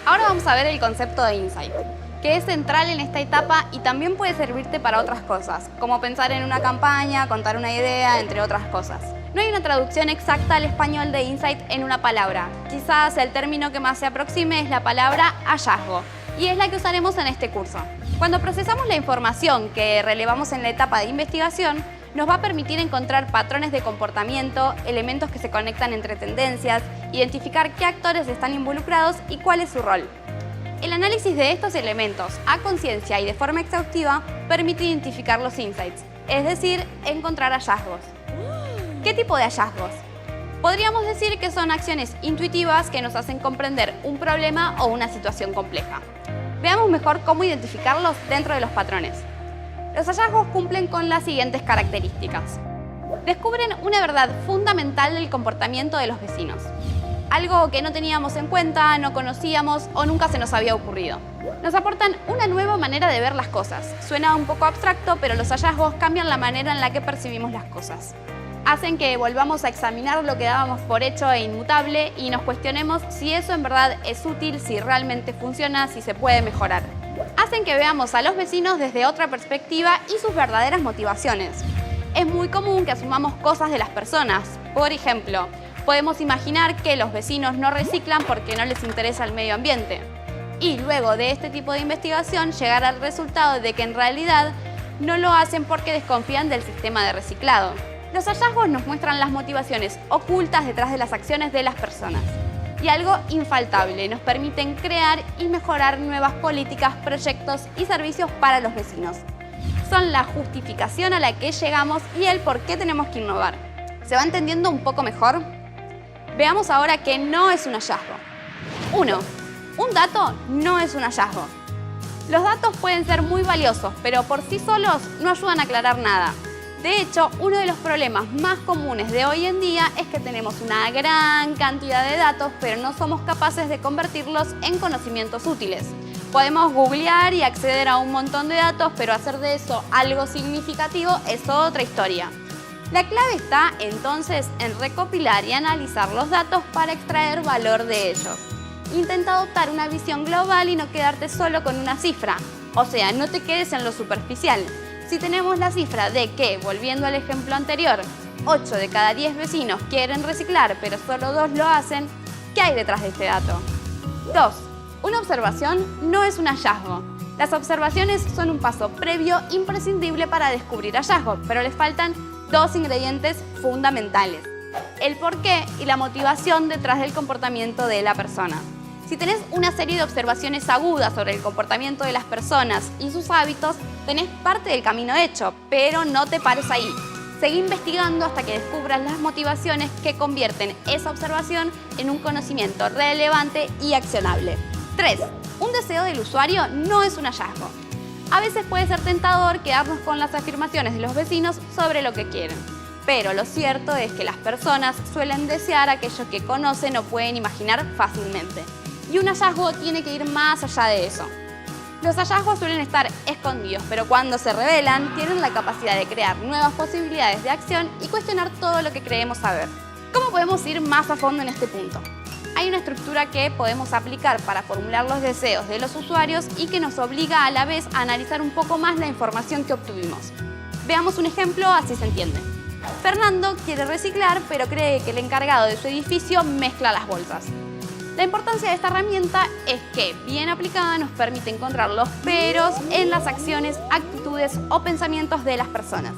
Ahora vamos a ver el concepto de insight, que es central en esta etapa y también puede servirte para otras cosas, como pensar en una campaña, contar una idea, entre otras cosas. No hay una traducción exacta al español de insight en una palabra. Quizás el término que más se aproxime es la palabra hallazgo, y es la que usaremos en este curso. Cuando procesamos la información que relevamos en la etapa de investigación, nos va a permitir encontrar patrones de comportamiento, elementos que se conectan entre tendencias, identificar qué actores están involucrados y cuál es su rol. El análisis de estos elementos a conciencia y de forma exhaustiva permite identificar los insights, es decir, encontrar hallazgos. ¿Qué tipo de hallazgos? Podríamos decir que son acciones intuitivas que nos hacen comprender un problema o una situación compleja. Veamos mejor cómo identificarlos dentro de los patrones. Los hallazgos cumplen con las siguientes características. Descubren una verdad fundamental del comportamiento de los vecinos. Algo que no teníamos en cuenta, no conocíamos o nunca se nos había ocurrido. Nos aportan una nueva manera de ver las cosas. Suena un poco abstracto, pero los hallazgos cambian la manera en la que percibimos las cosas. Hacen que volvamos a examinar lo que dábamos por hecho e inmutable y nos cuestionemos si eso en verdad es útil, si realmente funciona, si se puede mejorar. Hacen que veamos a los vecinos desde otra perspectiva y sus verdaderas motivaciones. Es muy común que asumamos cosas de las personas. Por ejemplo, podemos imaginar que los vecinos no reciclan porque no les interesa el medio ambiente. Y luego de este tipo de investigación llegar al resultado de que en realidad no lo hacen porque desconfían del sistema de reciclado. Los hallazgos nos muestran las motivaciones ocultas detrás de las acciones de las personas. Y algo infaltable, nos permiten crear y mejorar nuevas políticas, proyectos y servicios para los vecinos. Son la justificación a la que llegamos y el por qué tenemos que innovar. ¿Se va entendiendo un poco mejor? Veamos ahora que no es un hallazgo. 1. Un dato no es un hallazgo. Los datos pueden ser muy valiosos, pero por sí solos no ayudan a aclarar nada. De hecho, uno de los problemas más comunes de hoy en día es que tenemos una gran cantidad de datos, pero no somos capaces de convertirlos en conocimientos útiles. Podemos googlear y acceder a un montón de datos, pero hacer de eso algo significativo es otra historia. La clave está, entonces, en recopilar y analizar los datos para extraer valor de ellos. Intenta adoptar una visión global y no quedarte solo con una cifra. O sea, no te quedes en lo superficial. Si tenemos la cifra de que, volviendo al ejemplo anterior, 8 de cada 10 vecinos quieren reciclar, pero solo 2 lo hacen, ¿qué hay detrás de este dato? 2. Una observación no es un hallazgo. Las observaciones son un paso previo imprescindible para descubrir hallazgos, pero les faltan 2 ingredientes fundamentales: el porqué y la motivación detrás del comportamiento de la persona. Si tenés una serie de observaciones agudas sobre el comportamiento de las personas y sus hábitos, tenés parte del camino hecho, pero no te pares ahí. Seguí investigando hasta que descubras las motivaciones que convierten esa observación en un conocimiento relevante y accionable. 3. Un deseo del usuario no es un hallazgo. A veces puede ser tentador quedarnos con las afirmaciones de los vecinos sobre lo que quieren. Pero lo cierto es que las personas suelen desear aquello que conocen o pueden imaginar fácilmente. Y un hallazgo tiene que ir más allá de eso. Los hallazgos suelen estar escondidos, pero cuando se revelan, tienen la capacidad de crear nuevas posibilidades de acción y cuestionar todo lo que creemos saber. ¿Cómo podemos ir más a fondo en este punto? Hay una estructura que podemos aplicar para formular los deseos de los usuarios y que nos obliga a la vez a analizar un poco más la información que obtuvimos. Veamos un ejemplo, así se entiende. Fernando quiere reciclar, pero cree que el encargado de su edificio mezcla las bolsas. La importancia de esta herramienta es que, bien aplicada, nos permite encontrar los peros en las acciones, actitudes o pensamientos de las personas.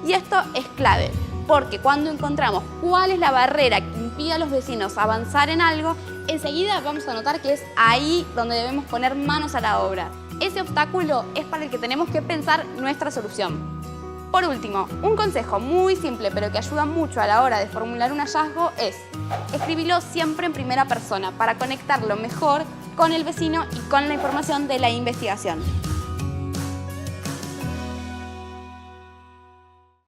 Y esto es clave, porque cuando encontramos cuál es la barrera que impide a los vecinos avanzar en algo, enseguida vamos a notar que es ahí donde debemos poner manos a la obra. Ese obstáculo es para el que tenemos que pensar nuestra solución. Por último, un consejo muy simple pero que ayuda mucho a la hora de formular un hallazgo es: escribilo siempre en primera persona para conectarlo mejor con el vecino y con la información de la investigación.